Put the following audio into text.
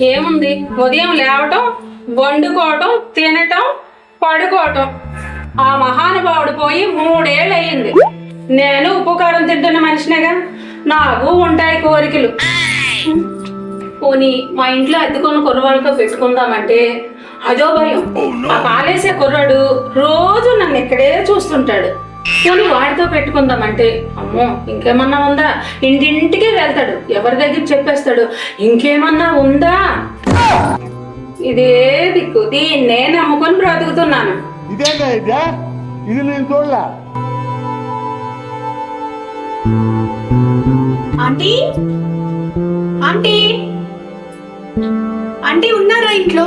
ఏముంది, ఉదయం లేవటం, వండుకోవటం, తినటం, పడుకోవటం. ఆ మహానుభావుడు పోయి 3 ఏళ్ళు అయ్యింది. నేను ఉప్పు కారం తింటున్న మనిషినేగా, నాకు ఉంటాయి కోరికలు. పోనీ మా ఇంట్లో అద్దెకున్న కుర్రవాళ్ళతో పెట్టుకుందామంటే అదో భయం. ఆ కాలేసే కుర్రాడు రోజు నన్ను ఇక్కడే చూస్తుంటాడు. పోనీ వాడితో పెట్టుకుందామంటే అమ్మో ఇంకేమన్నా ఉందా, ఇంటింటికి వెళ్తాడు, ఎవరి దగ్గర చెప్పేస్తాడు, ఇంకేమన్నా ఉందా. ఇదే దిక్కు, దీన్నే నమ్ముకొని బ్రతుకుతున్నాను. ఇది నేను చూడలా. ఆంటీ ఆంటీ ఆంటీ ఉన్నారా ఇంట్లో?